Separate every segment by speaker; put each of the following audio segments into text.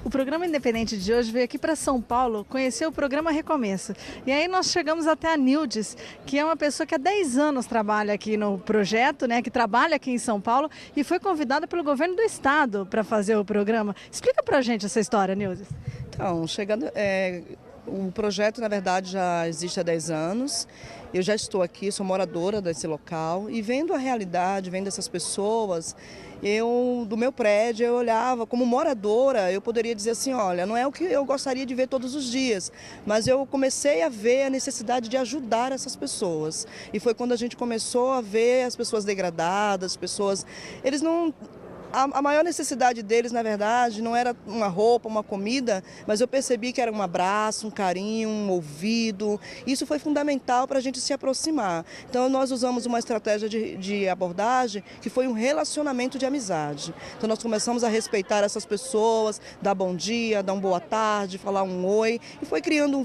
Speaker 1: O programa Independente de hoje veio aqui para São Paulo conhecer o programa Recomeço. E aí nós chegamos até a Nildes, que é uma pessoa que há 10 anos trabalha aqui no projeto, né, que trabalha aqui em São Paulo e foi convidada pelo governo do estado para fazer o programa. Explica para a gente essa história, Nildes.
Speaker 2: Então, o projeto, na verdade, já existe há 10 anos. Eu já estou aqui, sou moradora desse local e vendo a realidade, vendo essas pessoas, do meu prédio, eu olhava como moradora, eu poderia dizer assim, olha, não é o que eu gostaria de ver todos os dias, mas eu comecei a ver a necessidade de ajudar essas pessoas. E foi quando a gente começou a ver as pessoas degradadas, eles não... A maior necessidade deles, na verdade, não era uma roupa, uma comida, mas eu percebi que era um abraço, um carinho, um ouvido. Isso foi fundamental para a gente se aproximar. Então, nós usamos uma estratégia de abordagem que foi um relacionamento de amizade. Então, nós começamos a respeitar essas pessoas, dar bom dia, dar uma boa tarde, falar um oi. E foi criando um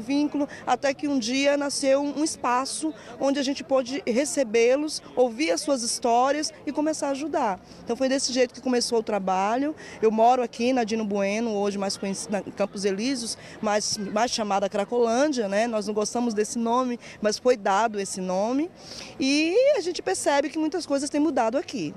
Speaker 2: vínculo, até que um dia nasceu um espaço onde a gente pôde recebê-los, ouvir as suas histórias e começar a ajudar. Então foi desse jeito que começou o trabalho. Eu moro aqui na Dino Bueno, hoje mais conhecida em Campos Elíseos, mais chamada Cracolândia, né? Nós não gostamos desse nome, mas foi dado esse nome. E a gente percebe que muitas coisas têm mudado aqui.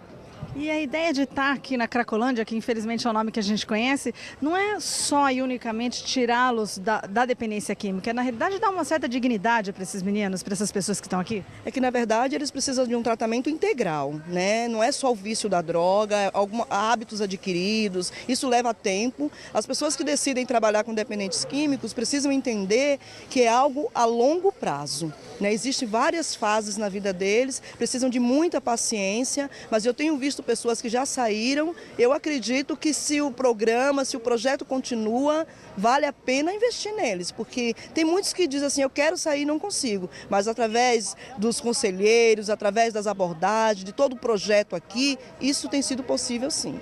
Speaker 1: E a ideia de estar aqui na Cracolândia, que infelizmente é o nome que a gente conhece, não é só e unicamente tirá-los da dependência química, é na realidade dar uma certa dignidade para esses meninos, para essas pessoas que estão aqui?
Speaker 2: É que na verdade eles precisam de um tratamento integral, né? Não é só o vício da droga, hábitos adquiridos, isso leva tempo. As pessoas que decidem trabalhar com dependentes químicos precisam entender que é algo a longo prazo, né? Existem várias fases na vida deles, precisam de muita paciência, mas eu tenho visto pessoas que já saíram. Eu acredito que se o projeto continua, vale a pena investir neles, porque tem muitos que dizem assim, eu quero sair e não consigo, mas através dos conselheiros, através das abordagens, de todo o projeto aqui, isso tem sido possível sim.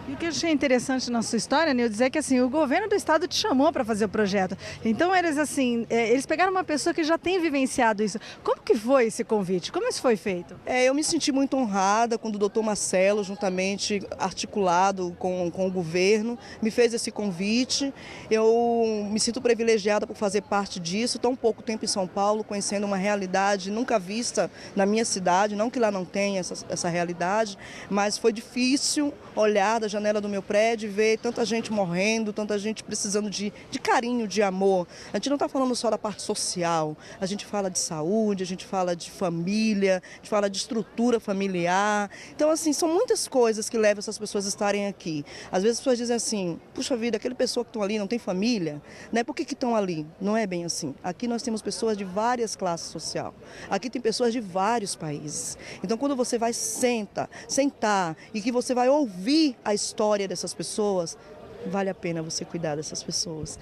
Speaker 1: E o que eu achei interessante na sua história, Nildes, é que assim, o governo do estado te chamou para fazer o projeto. Então eles pegaram uma pessoa que já tem vivenciado isso. Como que foi esse convite? Como isso foi feito?
Speaker 2: Eu me senti muito honrada quando o doutor Marcelo, juntamente articulado com o governo, me fez esse convite. Eu me sinto privilegiada por fazer parte disso, tão pouco tempo em São Paulo, conhecendo uma realidade nunca vista na minha cidade, não que lá não tenha essa realidade, mas foi difícil olhar da janela do meu prédio e ver tanta gente morrendo, tanta gente precisando de carinho, de amor. A gente não está falando só da parte social, a gente fala de saúde, a gente fala de família, a gente fala de estrutura familiar. Então, assim, são muitas coisas que levam essas pessoas a estarem aqui. Às vezes as pessoas dizem assim, puxa vida, aquele pessoa que estão ali não tem família, né? Por que estão ali? Não é bem assim. Aqui nós temos pessoas de várias classes sociais. Aqui tem pessoas de vários países. Então, quando você vai sentar e que você vai ouvir a história dessas pessoas, vale a pena você cuidar dessas pessoas.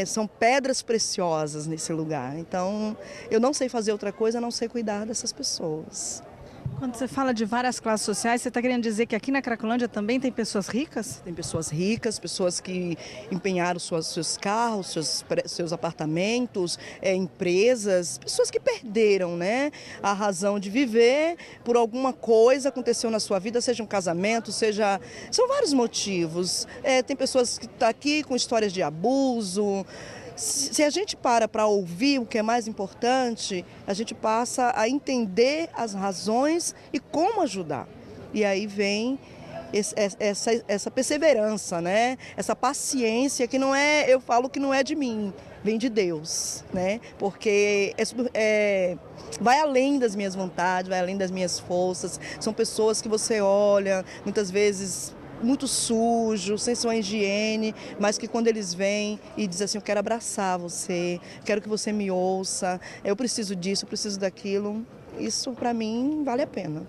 Speaker 2: São pedras preciosas nesse lugar. Então, eu não sei fazer outra coisa a não ser cuidar dessas pessoas.
Speaker 1: Quando você fala de várias classes sociais, você está querendo dizer que aqui na Cracolândia também tem pessoas ricas?
Speaker 2: Tem pessoas ricas, pessoas que empenharam seus carros, seus apartamentos, empresas, pessoas que perderam, né, a razão de viver por alguma coisa aconteceu na sua vida, seja um casamento, são vários motivos. Tem pessoas que estão aqui com histórias de abuso. Se a gente para ouvir o que é mais importante, a gente passa a entender as razões e como ajudar. E aí vem essa perseverança, né? Essa paciência que eu falo que não é de mim, vem de Deus, né? Porque vai além das minhas vontades, vai além das minhas forças. São pessoas que você olha, muitas vezes muito sujo, sem sua higiene, mas que quando eles vêm e dizem assim, eu quero abraçar você, quero que você me ouça, eu preciso disso, eu preciso daquilo, isso para mim vale a pena.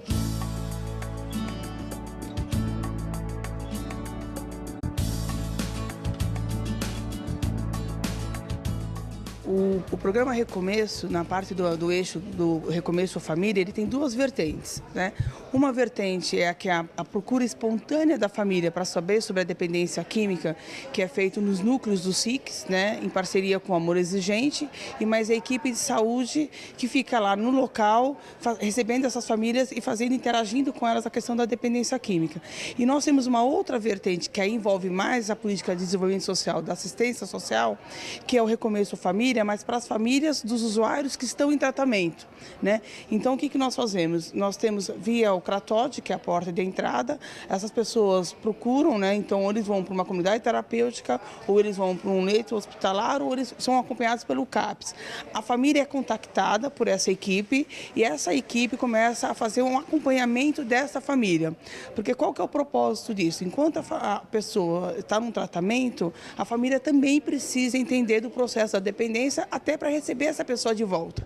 Speaker 3: O programa Recomeço, na parte do eixo do Recomeço Família, ele tem duas vertentes, né? Uma vertente é a procura espontânea da família para saber sobre a dependência química, que é feito nos núcleos do SICs, né? Em parceria com o Amor Exigente, e mais a equipe de saúde que fica lá no local, recebendo essas famílias e interagindo com elas a questão da dependência química. E nós temos uma outra vertente que aí envolve mais a política de desenvolvimento social, da assistência social, que é o Recomeço Família, mas para as famílias dos usuários que estão em tratamento, né? Então, o que nós fazemos? Nós temos via o CRATOD, que é a porta de entrada, essas pessoas procuram, né? Então, ou eles vão para uma comunidade terapêutica, ou eles vão para um leito hospitalar, ou eles são acompanhados pelo CAPS. A família é contactada por essa equipe e essa equipe começa a fazer um acompanhamento dessa família. Porque qual que é o propósito disso? Enquanto a pessoa está num tratamento, a família também precisa entender do processo da dependência até para receber essa pessoa de volta.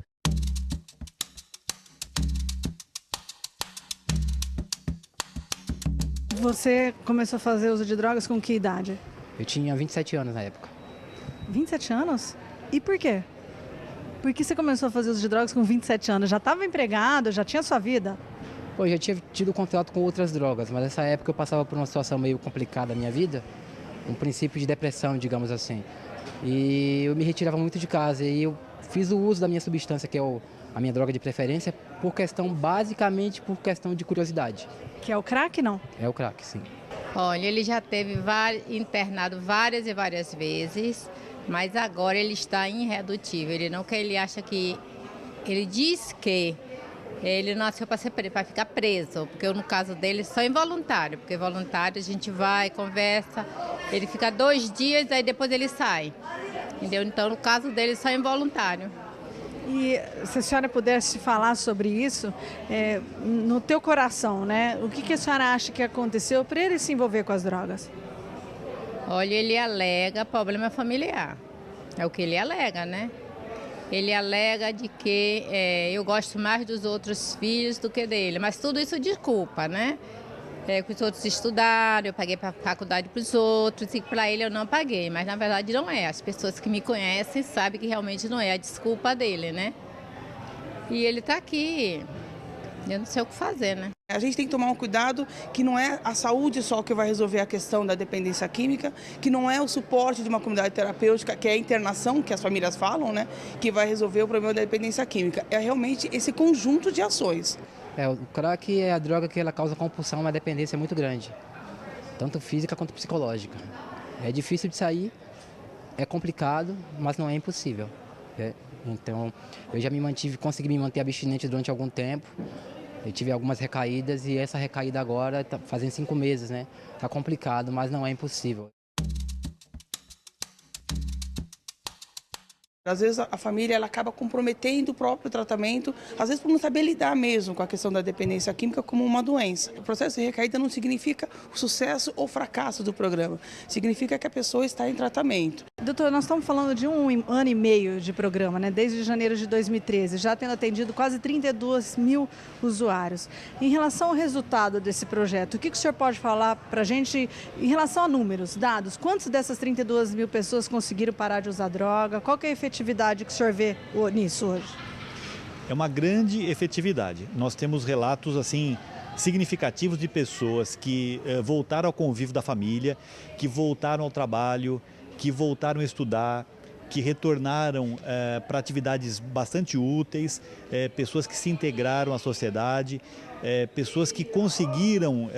Speaker 1: Você começou a fazer uso de drogas com que idade?
Speaker 4: Eu tinha 27 anos na época.
Speaker 1: 27 anos? E por quê? Por que você começou a fazer uso de drogas com 27 anos? Já estava empregado, já tinha sua vida?
Speaker 4: Pô, eu já tinha tido contato com outras drogas, mas nessa época eu passava por uma situação meio complicada na minha vida, um princípio de depressão, digamos assim. E eu me retirava muito de casa e eu fiz o uso da minha substância, que é a minha droga de preferência, basicamente por questão de curiosidade.
Speaker 1: Que é o crack, não?
Speaker 4: É o crack, sim.
Speaker 5: Olha, ele já teve internado várias e várias vezes, mas agora ele está irredutível. Ele acha que... Ele diz que ele nasceu para ficar preso, porque no caso dele só involuntário, porque voluntário a gente vai, conversa, ele fica 2 dias, aí depois ele sai, entendeu? Então no caso dele só involuntário.
Speaker 1: E se a senhora pudesse falar sobre isso, no teu coração, né? O que a senhora acha que aconteceu para ele se envolver com as drogas?
Speaker 5: Olha, ele alega problema familiar, é o que ele alega, né? Ele alega de que eu gosto mais dos outros filhos do que dele, mas tudo isso desculpa, né? Que os outros estudaram, eu paguei para a faculdade para os outros e para ele eu não paguei, mas na verdade não é. As pessoas que me conhecem sabem que realmente não é a desculpa dele, né? E ele está aqui, eu não sei o que fazer, né?
Speaker 3: A gente tem que tomar um cuidado que não é a saúde só que vai resolver a questão da dependência química, que não é o suporte de uma comunidade terapêutica, que é a internação, que as famílias falam, né? Que vai resolver o problema da dependência química. É realmente esse conjunto de ações.
Speaker 4: O crack é a droga que ela causa compulsão, uma dependência muito grande, tanto física quanto psicológica. É difícil de sair, é complicado, mas não é impossível. Então, eu já consegui me manter abstinente durante algum tempo. Eu tive algumas recaídas e essa recaída agora está fazendo 5 meses, né? Tá complicado, mas não é impossível.
Speaker 3: Às vezes a família ela acaba comprometendo o próprio tratamento, às vezes por não saber lidar mesmo com a questão da dependência química como uma doença. O processo de recaída não significa o sucesso ou fracasso do programa, significa que a pessoa está em tratamento.
Speaker 1: Doutor, nós estamos falando de 1 ano e meio de programa, né? Desde janeiro de 2013, já tendo atendido quase 32 mil usuários. Em relação ao resultado desse projeto, o que o senhor pode falar para a gente em relação a números, dados? Quantas dessas 32 mil pessoas conseguiram parar de usar droga? Qual que é a efetividade que o senhor vê nisso hoje?
Speaker 6: É uma grande efetividade. Nós temos relatos assim significativos de pessoas que voltaram ao convívio da família, que voltaram ao trabalho, que voltaram a estudar, que retornaram para atividades bastante úteis, pessoas que se integraram à sociedade, pessoas que conseguiram,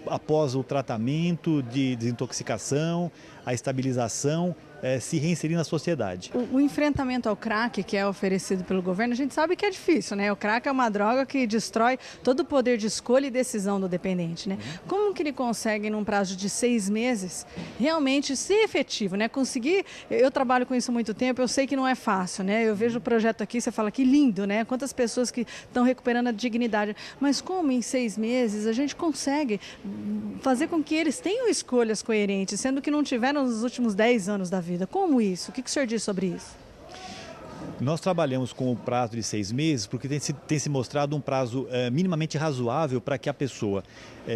Speaker 6: após o tratamento de desintoxicação, a estabilização, se reinserir na sociedade.
Speaker 1: O enfrentamento ao crack que é oferecido pelo governo, a gente sabe que é difícil, né? O crack é uma droga que destrói todo o poder de escolha e decisão do dependente, né? Como que ele consegue, num prazo de 6 meses, realmente ser efetivo, né? Conseguir, eu trabalho com isso há muito tempo, eu sei que não é fácil, né? Eu vejo o projeto aqui, você fala que lindo, né? Quantas pessoas que estão recuperando a dignidade, mas como em 6 meses a gente consegue fazer com que eles tenham escolhas coerentes, sendo que não tiveram nos últimos 10 anos da vida? Como isso? O que o senhor diz sobre isso?
Speaker 6: Nós trabalhamos com o prazo de 6 meses porque tem se mostrado um prazo minimamente razoável para que a pessoa,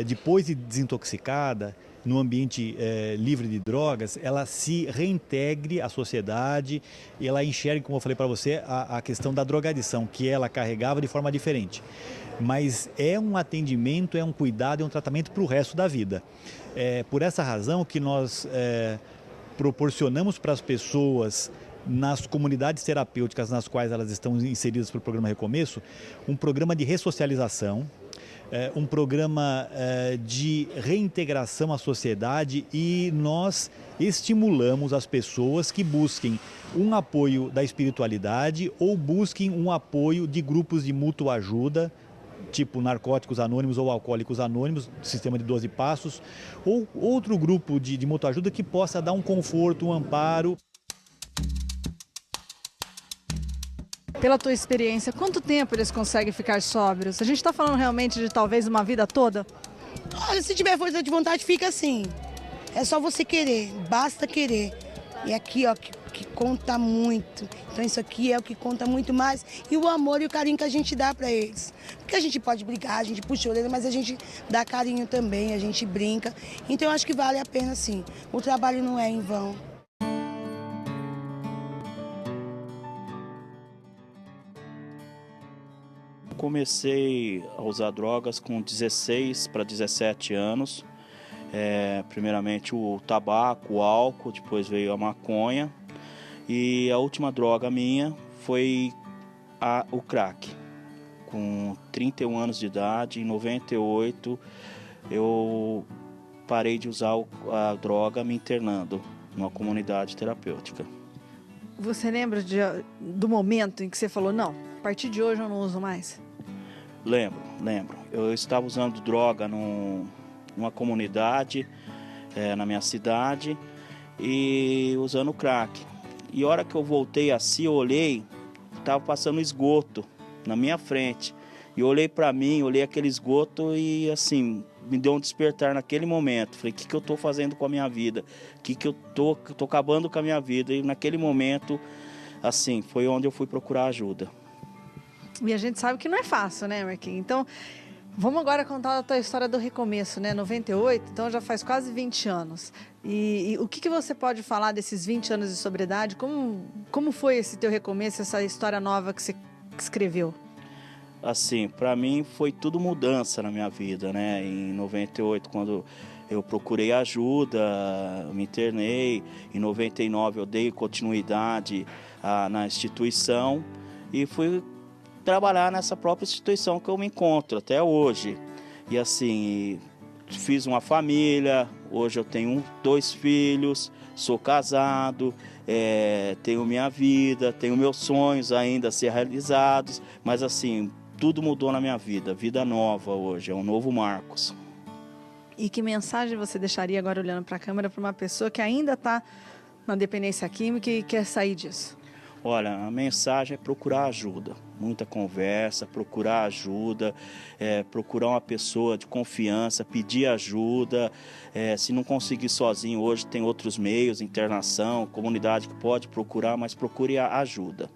Speaker 6: depois de desintoxicada, no ambiente livre de drogas, ela se reintegre à sociedade e ela enxergue, como eu falei para você, a questão da drogadição, que ela carregava de forma diferente. Mas é um atendimento, é um cuidado, é um tratamento para o resto da vida. É por essa razão que nós proporcionamos para as pessoas, nas comunidades terapêuticas nas quais elas estão inseridas pelo programa Recomeço, um programa de ressocialização, um programa de reintegração à sociedade, e nós estimulamos as pessoas que busquem um apoio da espiritualidade ou busquem um apoio de grupos de mútua ajuda, tipo Narcóticos Anônimos ou Alcoólicos Anônimos, sistema de 12 passos, ou outro grupo de mútua ajuda que possa dar um conforto, um amparo.
Speaker 1: Pela tua experiência, quanto tempo eles conseguem ficar sóbrios? A gente está falando realmente de talvez uma vida toda?
Speaker 7: Olha, se tiver força de vontade, fica assim. É só você querer, basta querer. E aqui, ó, que conta muito. Então isso aqui é o que conta muito mais. E o amor e o carinho que a gente dá para eles. Porque a gente pode brigar, a gente puxa a orelha, mas a gente dá carinho também, a gente brinca. Então eu acho que vale a pena sim. O trabalho não é em vão.
Speaker 8: Comecei a usar drogas com 16 para 17 anos. Primeiramente o tabaco, o álcool, depois veio a maconha. E a última droga minha foi o crack. Com 31 anos de idade, em 98, eu parei de usar a droga me internando numa comunidade terapêutica.
Speaker 1: Você lembra do momento em que você falou, não, a partir de hoje eu não uso mais?
Speaker 8: Lembro. Eu estava usando droga numa comunidade, na minha cidade, e usando crack. E a hora que eu voltei assim, eu olhei, estava passando esgoto na minha frente. E eu olhei para mim, olhei aquele esgoto e assim, me deu um despertar naquele momento. Falei, o que eu estou fazendo com a minha vida? O que eu tô acabando com a minha vida? E naquele momento, assim, foi onde eu fui procurar ajuda.
Speaker 1: E a gente sabe que não é fácil, né, Marquinhos? Então, vamos agora contar a tua história do recomeço, né? 98, então já faz quase 20 anos. E o que você pode falar desses 20 anos de sobriedade? Como foi esse teu recomeço, essa história nova que você escreveu?
Speaker 8: Assim, para mim foi tudo mudança na minha vida, né? Em 98, quando eu procurei ajuda, me internei. Em 99 eu dei continuidade na instituição e fui trabalhar nessa própria instituição que eu me encontro até hoje. E assim, fiz uma família, hoje eu tenho 2 filhos, sou casado, tenho minha vida, tenho meus sonhos ainda a ser realizados, mas assim, tudo mudou na minha vida nova hoje, é um novo Marcos.
Speaker 1: E que mensagem você deixaria agora olhando para a câmera para uma pessoa que ainda está na dependência química e quer sair disso?
Speaker 8: Olha, a mensagem é procurar ajuda, muita conversa, procurar ajuda, procurar uma pessoa de confiança, pedir ajuda. Se não conseguir sozinho, hoje tem outros meios, internação, comunidade que pode procurar, mas procure a ajuda.